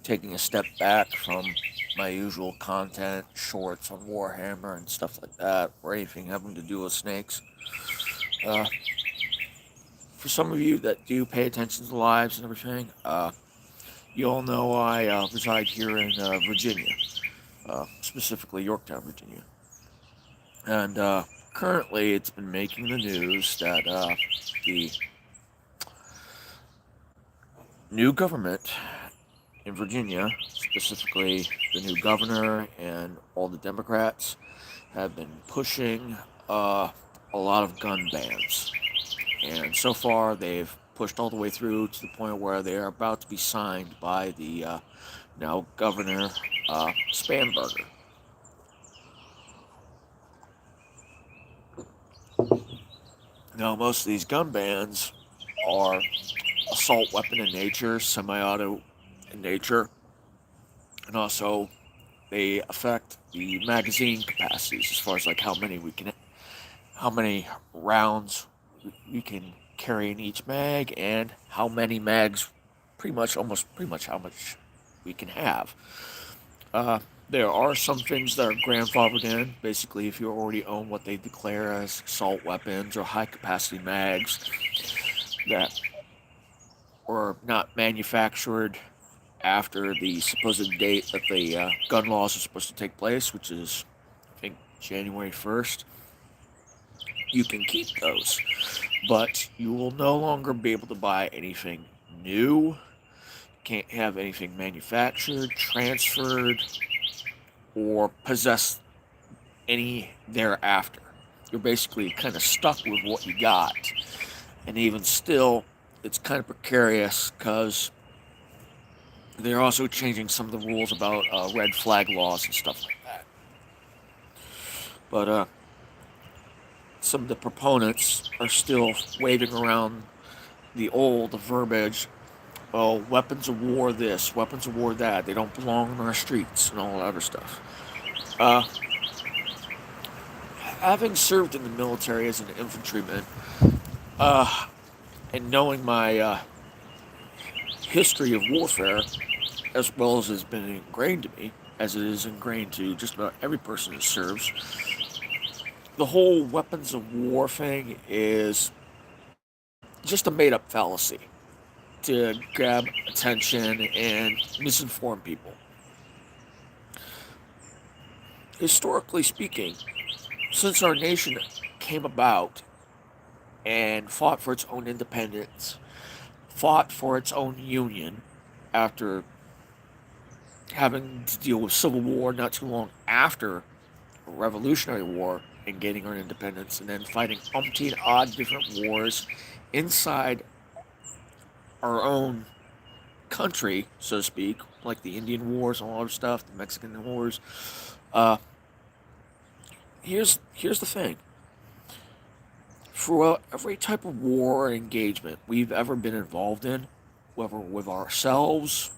taking a step back from my usual content, shorts on Warhammer and stuff like that, or anything having to do with snakes. Uh, for some of you that do pay attention to lives and everything, you all know I reside here in Virginia, specifically Yorktown, Virginia. And currently it's been making the news that the new government in Virginia, specifically the new governor and all the Democrats, have been pushing a lot of gun bans. And so far, they've pushed all the way through to the point where they are about to be signed by the now Governor Spanberger. Now, most of these gun bans are assault weapon in nature, semi auto in nature, and also they affect the magazine capacities as far as like how many rounds we can carry in each mag, and how many mags, pretty much how much we can have. Uh, there are some things that are grandfathered in. Basically, if you already own what they declare as assault weapons or high capacity mags that were not manufactured after the supposed date that the gun laws are supposed to take place, which is, I think, January 1st, you can keep those. But you will no longer be able to buy anything new, can't have anything manufactured, transferred, or possessed any thereafter. You're basically kind of stuck with what you got. And even still, it's kind of precarious because they're also changing some of the rules about red flag laws and stuff like that. But some of the proponents are still waving around the old verbiage. Well, weapons of war this, weapons of war that. They don't belong on our streets and all that other stuff. Uh, Having served in the military as an infantryman, uh, and knowing my history of warfare, as well as has been ingrained to me, as it is ingrained to just about every person that serves, the whole weapons of war thing is just a made up fallacy to grab attention and misinform people. Historically speaking, since our nation came about and fought for its own independence, fought for its own union after having to deal with civil war not too long after a revolutionary war and gaining our independence, and then fighting umpteen odd different wars inside our own country, so to speak, like the Indian Wars and all other stuff, the Mexican Wars. Uh, here's the thing: throughout every type of war or engagement we've ever been involved in, whether with ourselves,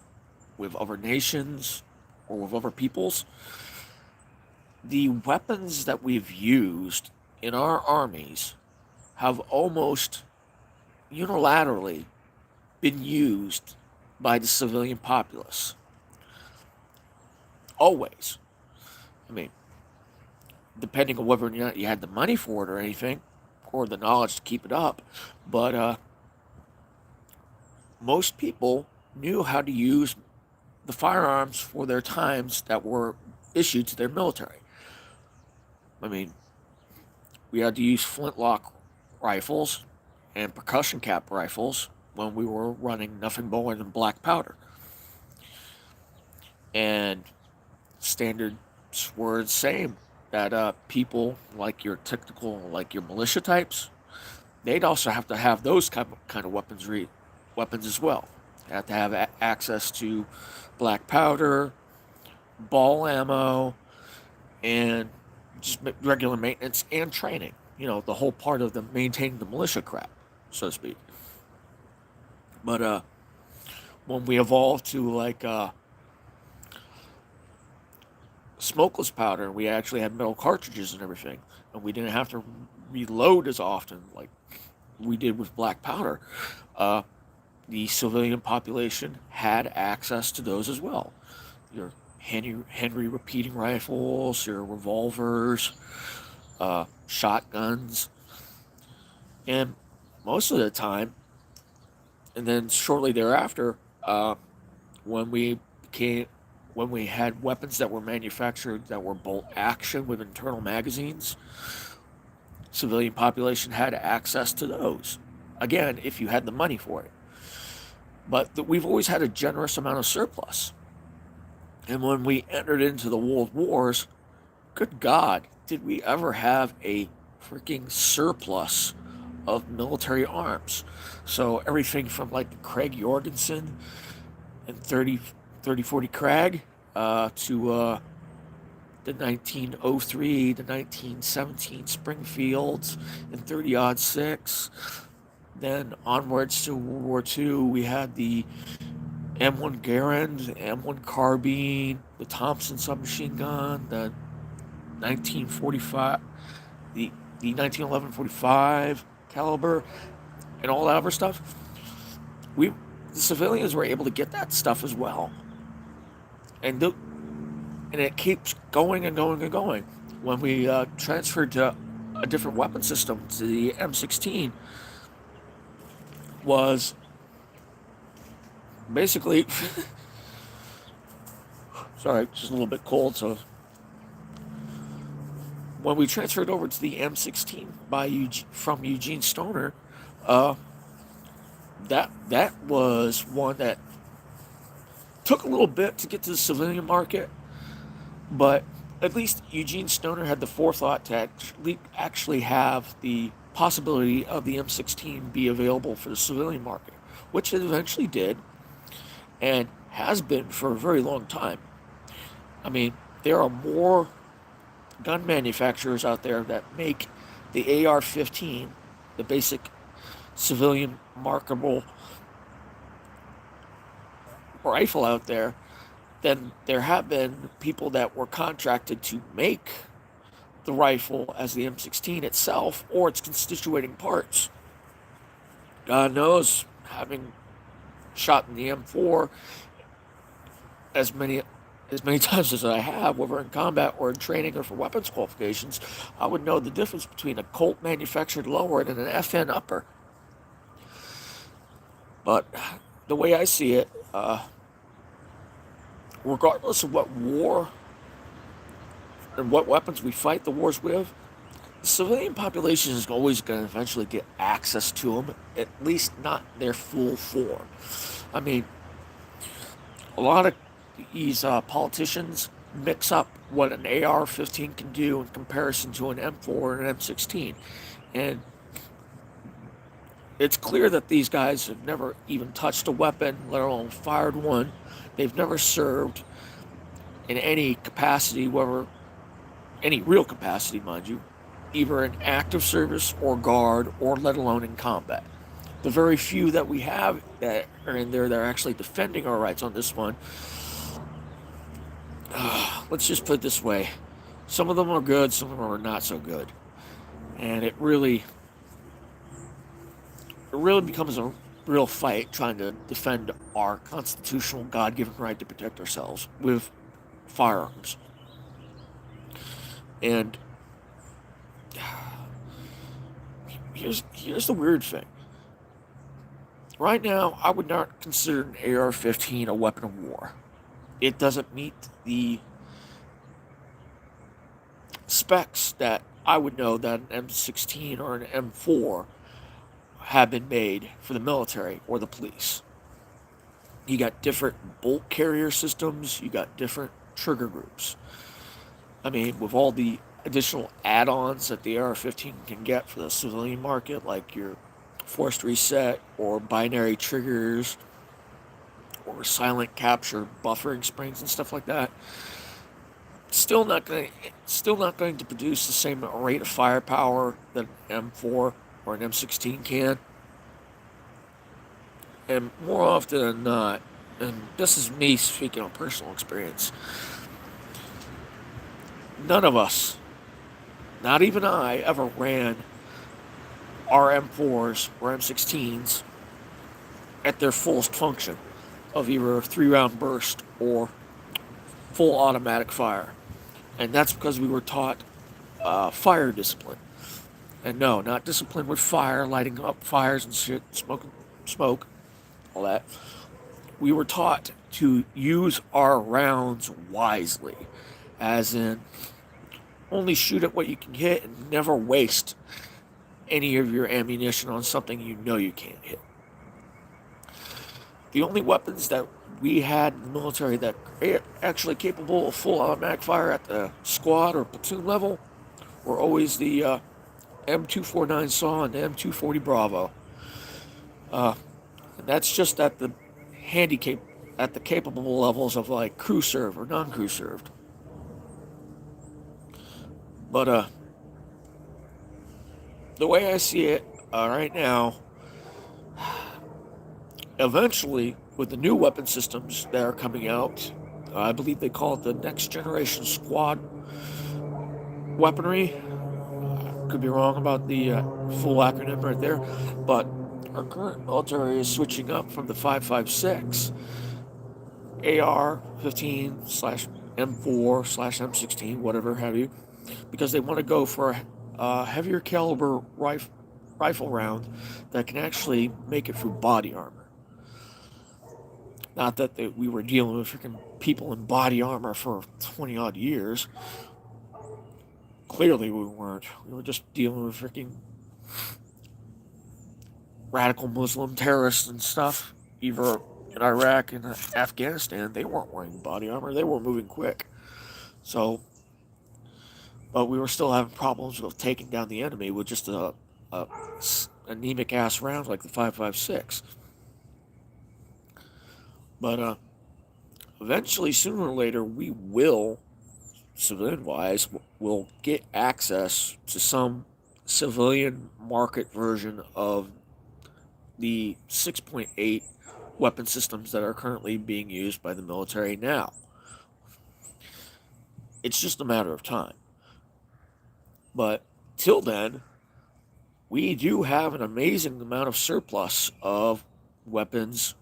with other nations, or with other peoples, the weapons that we've used in our armies have almost unilaterally been used by the civilian populace. Always. I mean, depending on whether or not you had the money for it or anything, or the knowledge to keep it up, but most people knew how to use the firearms for their times that were issued to their military. I mean, we had to use flintlock rifles and percussion cap rifles when we were running nothing more than black powder. And standards were the same that people like your technical, like your militia types, they'd also have to have those kind of weapons as well. They have to have access to black powder, ball ammo, and just regular maintenance and training. You know, the whole part of the maintaining the militia crap, so to speak. But when we evolved to like smokeless powder, we actually had metal cartridges and everything, and we didn't have to reload as often like we did with black powder. Uh, the civilian population had access to those as well. Your Henry repeating rifles, your revolvers, shotguns, and most of the time, and then shortly thereafter, when we became when we had weapons that were manufactured that were bolt action with internal magazines, civilian population had access to those. Again, if you had the money for it. But we've always had a generous amount of surplus. And when we entered into the world wars, good God, did we ever have a freaking surplus of military arms? So everything from like the Craig Jorgensen and 3040 Krag to the 1903 to 1917 Springfields and 30-06. Then onwards to World War II, we had the M1 Garand, the M1 carbine, the Thompson submachine gun, the 1945, the 1911 45 caliber, and all that other stuff. The civilians were able to get that stuff as well, and it keeps going and going and going. When we transferred to a different weapon system to the M16, was basically sorry, just a little bit cold. So when we transferred over to the M16 from Eugene Stoner, uh, that was one that took a little bit to get to the civilian market, but at least Eugene Stoner had the forethought to actually have the possibility of the M16 be available for the civilian market, which it eventually did and has been for a very long time. I mean, there are more gun manufacturers out there that make the AR-15, the basic civilian markable rifle out there, than there have been people that were contracted to make the rifle as the M16 itself or its constituting parts. God knows, having shot in the M4 as many times as I have, whether in combat or in training or for weapons qualifications, I would know the difference between a Colt manufactured lower and an FN upper. But the way I see it, regardless of what war and what weapons we fight the wars with, the civilian population is always going to eventually get access to them, at least not their full form. I mean, a lot of these politicians mix up what an AR-15 can do in comparison to an M4 or an M16. And it's clear that these guys have never even touched a weapon, let alone fired one. They've never served in any capacity, whether any real capacity, mind you, either in active service or guard, or let alone in combat. The very few that we have that are in there that are actually defending our rights on this one, let's just put it this way. Some of them are good, some of them are not so good. And it really becomes a real fight trying to defend our constitutional God-given right to protect ourselves with firearms. And here's the weird thing. Right now, I would not consider an AR-15 a weapon of war. It doesn't meet the specs that I would know that an M16 or an M4 have been made for the military or the police. You got different bolt carrier systems, you got different trigger groups. I mean, with all the additional add-ons that the AR-15 can get for the civilian market, like your forced reset or binary triggers or silent capture buffering springs and stuff like that, still not going to produce the same rate of firepower that an M4 or an M16 can. And more often than not, and this is me speaking on personal experience, none of us, not even I, ever ran our M4s or M16s at their fullest function of either a 3-round burst or full automatic fire. And that's because we were taught fire discipline. And no, not discipline with fire, lighting up fires and shit, smoke, all that. We were taught to use our rounds wisely, as in only shoot at what you can hit and never waste any of your ammunition on something you know you can't hit. The only weapons that we had in the military that are actually capable of full automatic fire at the squad or platoon level were always the M249 SAW and the M240 Bravo. And that's just at the at the capable levels of like crew served or non-crew served. But the way I see it right now, eventually with the new weapon systems that are coming out, I believe they call it the next generation squad weaponry. Could be wrong about the full acronym right there, but our current military is switching up from the 5.56 AR-15 slash M4 slash M16, whatever have you, because they want to go for a heavier caliber rifle round that can actually make it through body armor. Not that we were dealing with freaking people in body armor for 20 odd years. Clearly we weren't. We were just dealing with freaking radical Muslim terrorists and stuff. Either in Iraq and Afghanistan, they weren't wearing body armor. They were moving quick. So, but we were still having problems with taking down the enemy with just a anemic ass round like the 5.56. But eventually, sooner or later, we will, civilian-wise, will get access to some civilian market version of the 6.8 weapon systems that are currently being used by the military now. It's just a matter of time. But till then, we do have an amazing amount of surplus of weapons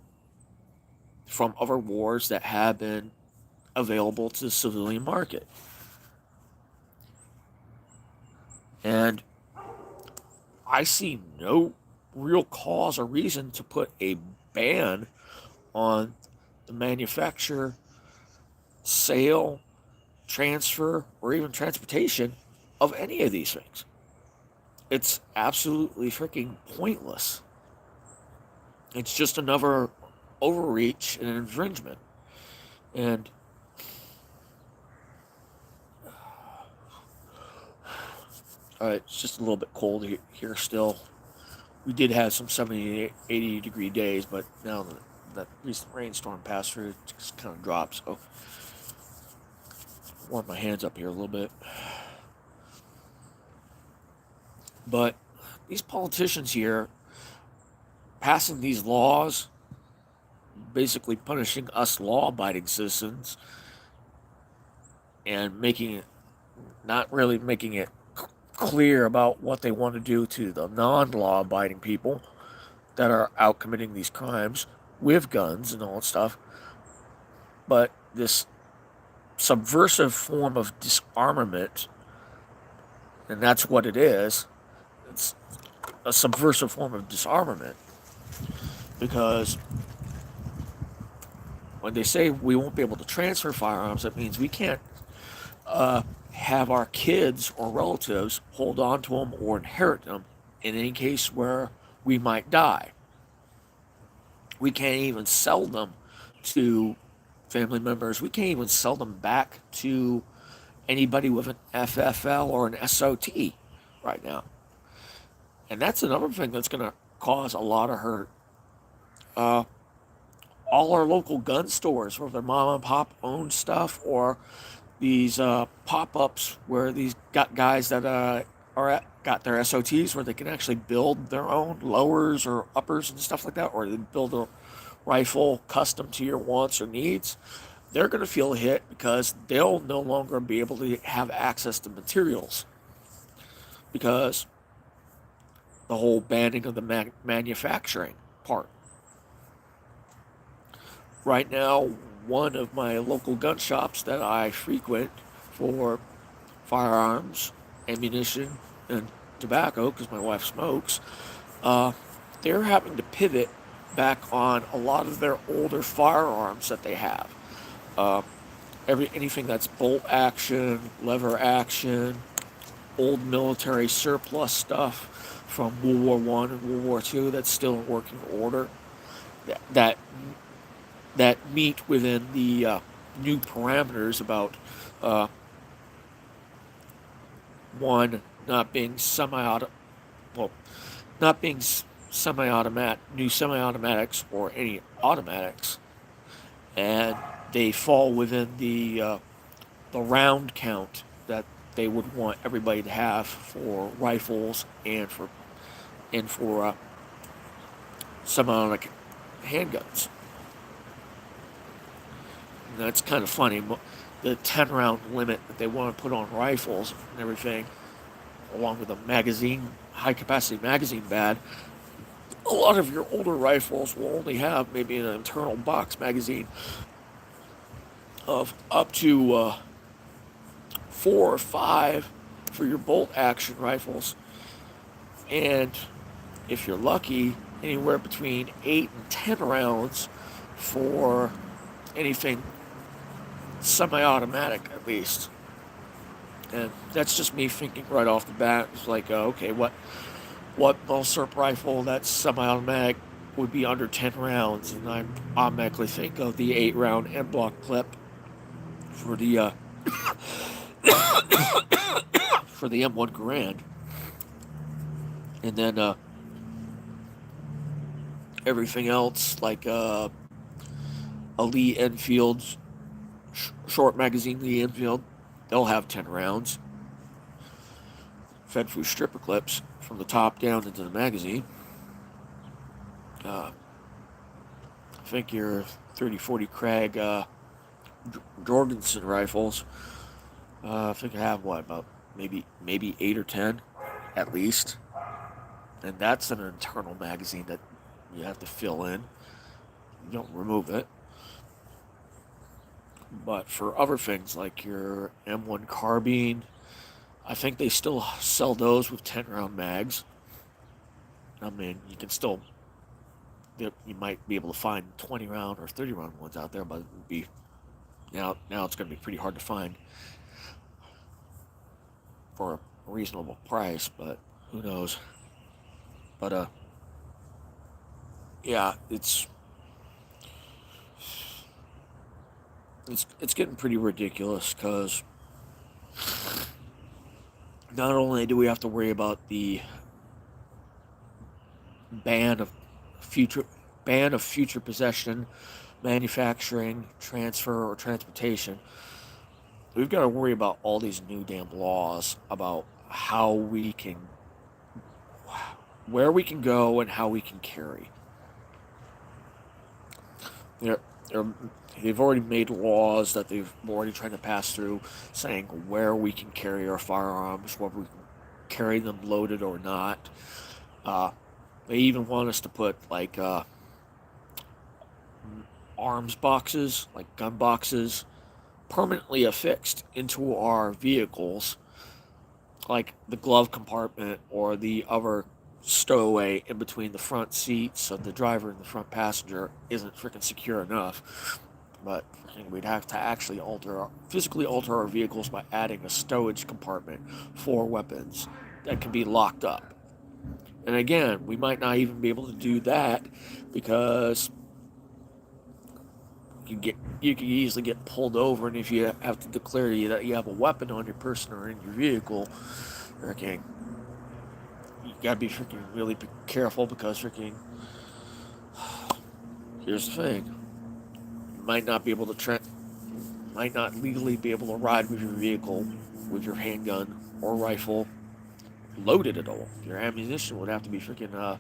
from other wars that have been available to the civilian market. And I see no real cause or reason to put a ban on the manufacture, sale, transfer, or even transportation of any of these things. It's absolutely freaking pointless. It's just another overreach and infringement. And it's just a little bit cold here still. We did have some 70, 80 degree days, but now that recent rainstorm passed through, it just kind of dropped. So warm my hands up here a little bit. But these politicians here passing these laws, basically punishing us law-abiding citizens and not really making it clear about what they want to do to the non-law-abiding people that are out committing these crimes with guns and all that stuff. But this subversive form of disarmament, and that's what it is, it's a subversive form of disarmament, because when they say we won't be able to transfer firearms, that means we can't have our kids or relatives hold on to them or inherit them in any case where we might die. We can't even sell them to family members. We can't even sell them back to anybody with an FFL or an SOT right now. And that's another thing that's going to cause a lot of hurt. All our local gun stores, whether mom and pop own stuff or these pop-ups where these got guys that got their SOTs where they can actually build their own lowers or uppers and stuff like that, or they build a rifle custom to your wants or needs, they're going to feel a hit because they'll no longer be able to have access to materials because the whole banning of the manufacturing part. right now, one of my local gun shops that I frequent for firearms, ammunition, and tobacco, because my wife smokes, uh, they're having to pivot back on a lot of their older firearms that they have. Uh, anything that's bolt action, lever action, old military surplus stuff from World War I and World War II that's still in working order, that that, that meet within the new parameters about uh, one not being semi-auto, well, not being semi-automatic, new semi-automatics or any automatics, and they fall within the round count that they would want everybody to have for rifles and for semi-automatic handguns. And that's kind of funny. The 10 round limit that they want to put on rifles and everything, along with a magazine, high capacity magazine bad, a lot of your older rifles will only have maybe an internal box magazine of up to 4 or 5 for your bolt action rifles, and if you're lucky, anywhere between 8 and 10 rounds for anything semi-automatic, at least. And that's just me thinking right off the bat. It's like, okay, what Milsurp rifle that's semi-automatic would be under 10 rounds? And I automatically think of the 8 round M-block clip for the for the M1 Garand, and then everything else like a Lee Enfield short magazine Lee Enfield, they'll have 10 rounds fed through stripper clips from the top down into the magazine. I think your 30-40 Krag Jorgensen rifles, I think I have what, about maybe 8 or 10 at least, and that's an internal magazine that you have to fill in. You don't remove it. But for other things like your M1 carbine, I think they still sell those with 10 round mags. I mean, you can still, you might be able to find 20 round or 30 round ones out there, but it would be, now it's going to be pretty hard to find for a reasonable price, but who knows. But yeah, it's getting pretty ridiculous because not only do we have to worry about the ban of future future possession, manufacturing, transfer, or transportation, we've got to worry about all these new damn laws about where we can go and how we can carry. They're, they're, they've already made laws that they've already tried to pass through saying where we can carry our firearms, whether we can carry them loaded or not. Uh, they even want us to put like arms boxes, like gun boxes, permanently affixed into our vehicles, like the glove compartment or the other stowaway in between the front seats of the driver and the front passenger isn't freaking secure enough. But we'd have to actually physically alter our vehicles by adding a stowage compartment for weapons that can be locked up. And again, we might not even be able to do that because you can easily get pulled over, and if you have to declare that you have a weapon on your person or in your vehicle, freaking, you gotta be freaking really careful because freaking, here's the thing, you might not legally be able to ride with your vehicle, with your handgun or rifle loaded at all. Your ammunition would have to be freaking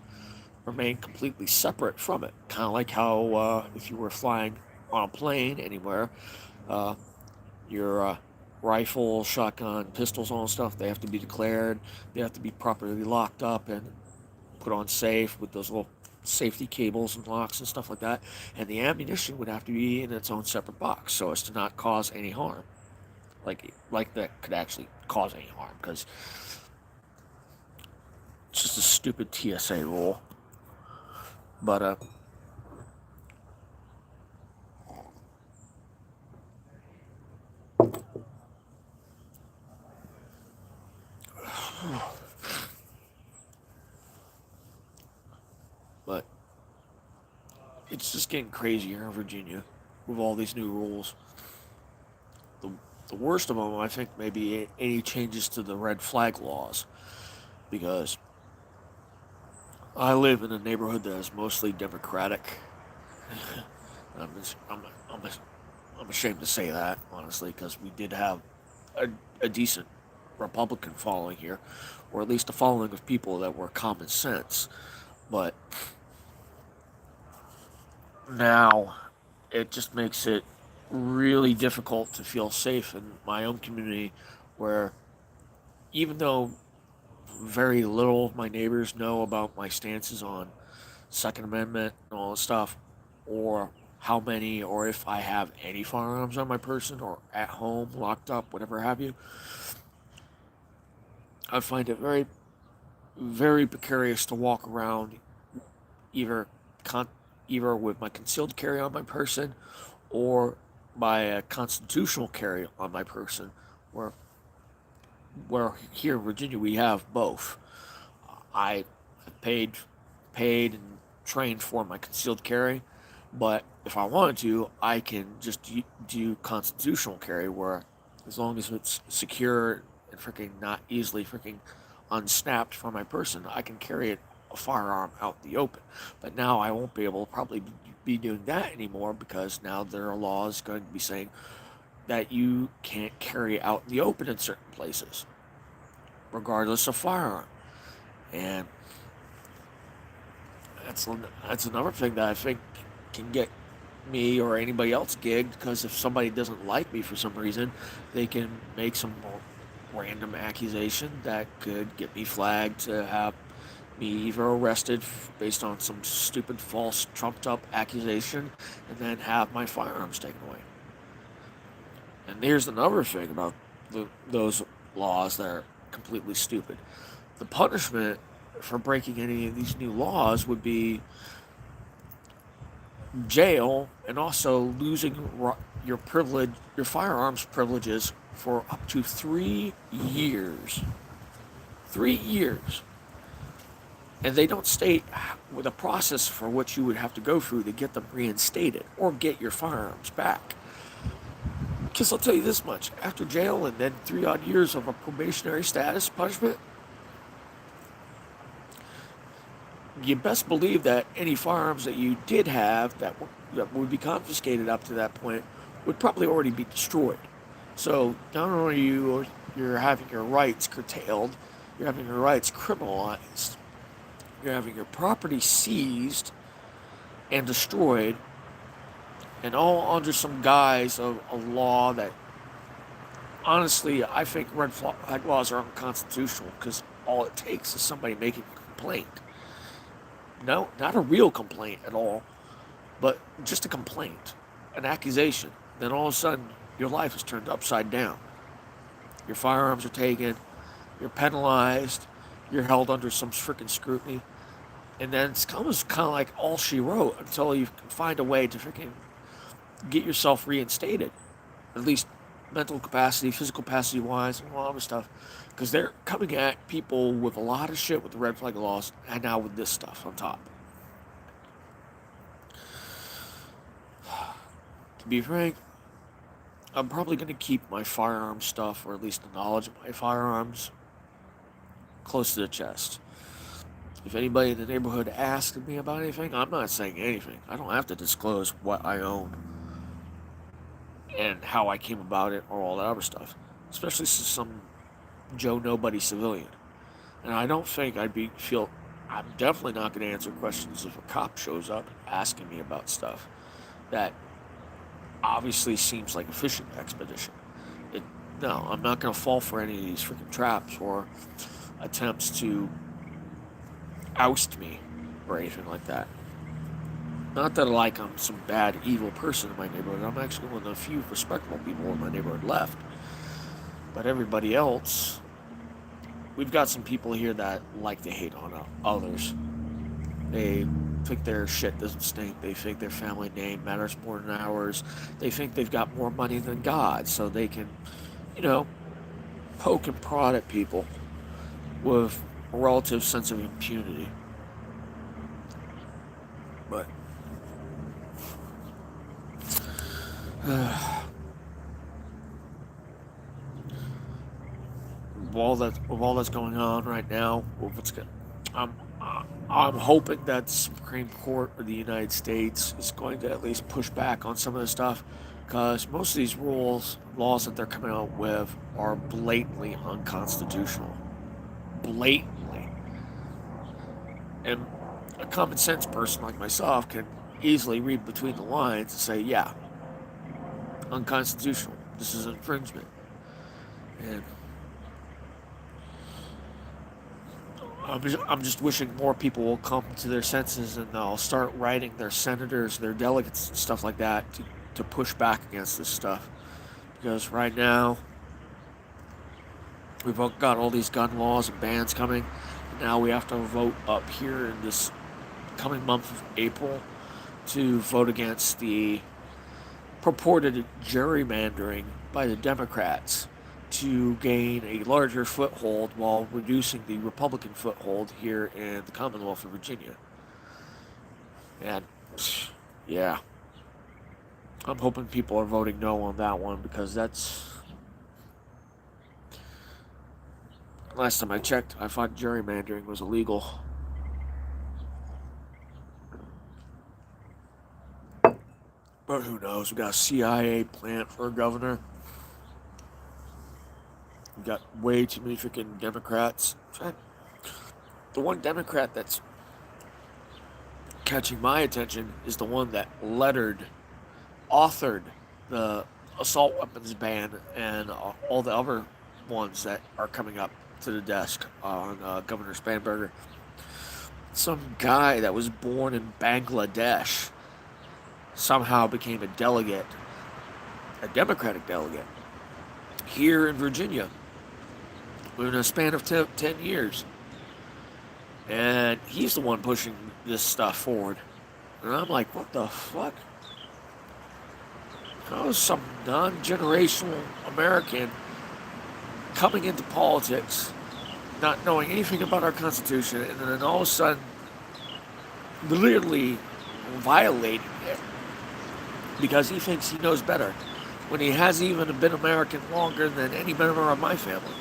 remain completely separate from it. Kind of like how if you were flying on a plane anywhere, uh, your rifle, shotgun, pistols, all that stuff, they have to be declared. They have to be properly locked up and put on safe with those little safety cables and locks and stuff like that, and the ammunition would have to be in its own separate box so as to not cause any harm, like that could actually cause any harm, because it's just a stupid TSA rule. But but it's just getting crazier in Virginia with all these new rules. The the worst of them, I think, may be any changes to the red flag laws, because I live in a neighborhood that is mostly Democratic. I'm, I'm, I'm, I'm ashamed to say that, honestly, because we did have a, a decent Republican following here, or at least a following of people that were common sense. But now it just makes it really difficult to feel safe in my own community, where even though very little of my neighbors know about my stances on Second Amendment and all this stuff, or how many, or if I have any firearms on my person or at home, locked up, whatever have you, I find it very, very precarious to walk around either con- either with my concealed carry on my person or my constitutional carry on my person, where here in Virginia we have both. I paid paid and trained for my concealed carry, but if I wanted to, I can just do constitutional carry, where as long as it's secure and freaking not easily freaking unsnapped from my person, I can carry a firearm out in the open. But now I won't be able to probably be doing that anymore, because now there are laws going to be saying that you can't carry out in the open in certain places, regardless of firearm. And that's that's another thing that I think can get me or anybody else gigged, because if somebody doesn't like me for some reason, they can make some random accusation that could get me flagged to have me either arrested based on some stupid false trumped up accusation, and then have my firearms taken away. And here's another thing about those laws that are completely stupid. The punishment for breaking any of these new laws would be jail, and also losing your firearms privileges for up to 3 years. 3 years. And they don't state the process for what you would have to go through to get them reinstated or get your firearms back. Because I'll tell you this much: after jail and then 3 odd years of a probationary status punishment, you best believe that any firearms that you did have that would be confiscated up to that point would probably already be destroyed. So not only you're having your rights curtailed, you're having your rights criminalized, you're having your property seized and destroyed, and all under some guise of a law that, honestly, I think red flag laws are unconstitutional, because all it takes is somebody making a complaint. No, not a real complaint at all, but just a complaint, an accusation. Then all of a sudden, your life is turned upside down. Your firearms are taken, you're penalized, you're held under some freaking scrutiny, and then it's almost kind of like all she wrote until you can find a way to freaking get yourself reinstated, at least mental capacity, physical capacity wise, and all other stuff. Because they're coming at people with a lot of shit with the red flag laws, and now with this stuff on top. To be frank, I'm probably going to keep my firearm stuff, or at least the knowledge of my firearms, close to the chest. If anybody in the neighborhood asks me about anything, I'm not saying anything. I don't have to disclose what I own and how I came about it or all that other stuff, especially to some Joe Nobody civilian. And I don't think I'm definitely not going to answer questions if a cop shows up asking me about stuff that obviously seems like a fishing expedition. It, no, I'm not going to fall for any of these freaking traps or attempts to oust me or anything like that. Not that like I'm some bad, evil person in my neighborhood. I'm actually one of the few respectable people in my neighborhood left. But everybody else, we've got some people here that like to hate on others. They think their shit doesn't stink. They think their family name matters more than ours. They think they've got more money than God, so they can, you know, poke and prod at people with a relative sense of impunity. But with all that's going on right now, with what's going, I'm I'm hoping that the Supreme Court of the United States is going to at least push back on some of this stuff, because most of these laws that they're coming out with are blatantly unconstitutional. Blatantly. And a common sense person like myself can easily read between the lines and say, yeah, unconstitutional. This is infringement. And I'm just wishing more people will come to their senses and they'll start writing their senators, their delegates, and stuff like that to push back against this stuff. Because right now, we've got all these gun laws and bans coming. And now we have to vote up here in this coming month of April to vote against the purported gerrymandering by the Democrats to gain a larger foothold while reducing the Republican foothold here in the Commonwealth of Virginia. And yeah, I'm hoping people are voting no on that one, because that's, last time I checked, I thought gerrymandering was illegal. But who knows? We got a CIA plant for a governor. We got way too many freaking Democrats. The one Democrat that's catching my attention is the one that authored the assault weapons ban and all the other ones that are coming up to the desk on Governor Spanberger. Some guy that was born in Bangladesh somehow became a delegate, a Democratic delegate, here in Virginia in a span of 10 years. And he's the one pushing this stuff forward. And I'm like, what the fuck? How is some non-generational American coming into politics, not knowing anything about our Constitution, and then all of a sudden literally violating it because he thinks he knows better, when he hasn't even been American longer than any member of my family?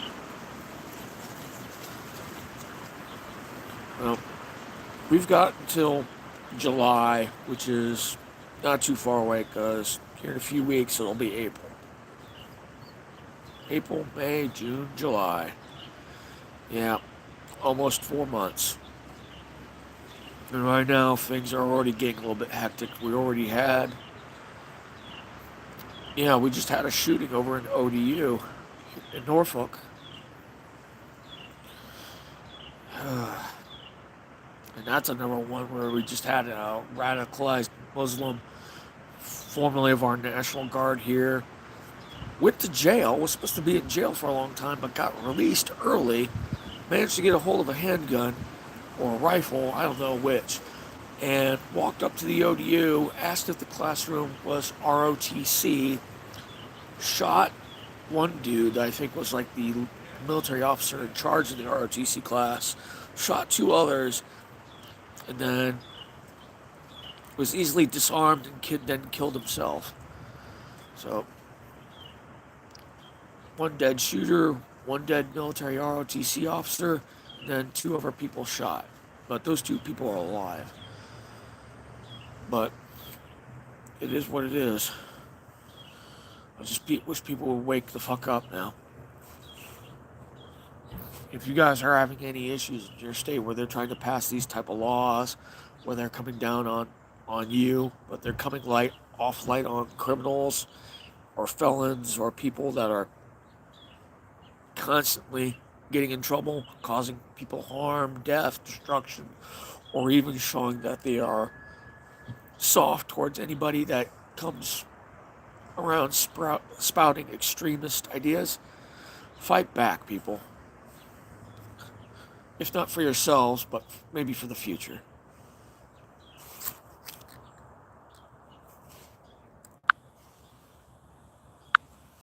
Well, we've got until July, which is not too far away, because here in a few weeks it'll be April. April, May, June, July. Yeah, almost 4 months. And right now things are already getting a little bit hectic. We just had a shooting over in ODU in Norfolk. And that's another one where we just had a radicalized Muslim, formerly of our National Guard here, went to jail, was supposed to be in jail for a long time, but got released early, managed to get a hold of a handgun or a rifle, I don't know which, and walked up to the ODU, asked if the classroom was ROTC, shot one dude that I think was like the military officer in charge of the ROTC class, shot two others, and then was easily disarmed and then killed himself. So, one dead shooter, one dead military ROTC officer, and then two other people shot. But those two people are alive. But it is what it is. I just wish people would wake the fuck up now. If you guys are having any issues in your state where they're trying to pass these type of laws, where they're coming down on you, but they're coming light on criminals or felons or people that are constantly getting in trouble, causing people harm, death, destruction, or even showing that they are soft towards anybody that comes around spouting extremist ideas. Fight back, people. If not for yourselves, but maybe for the future.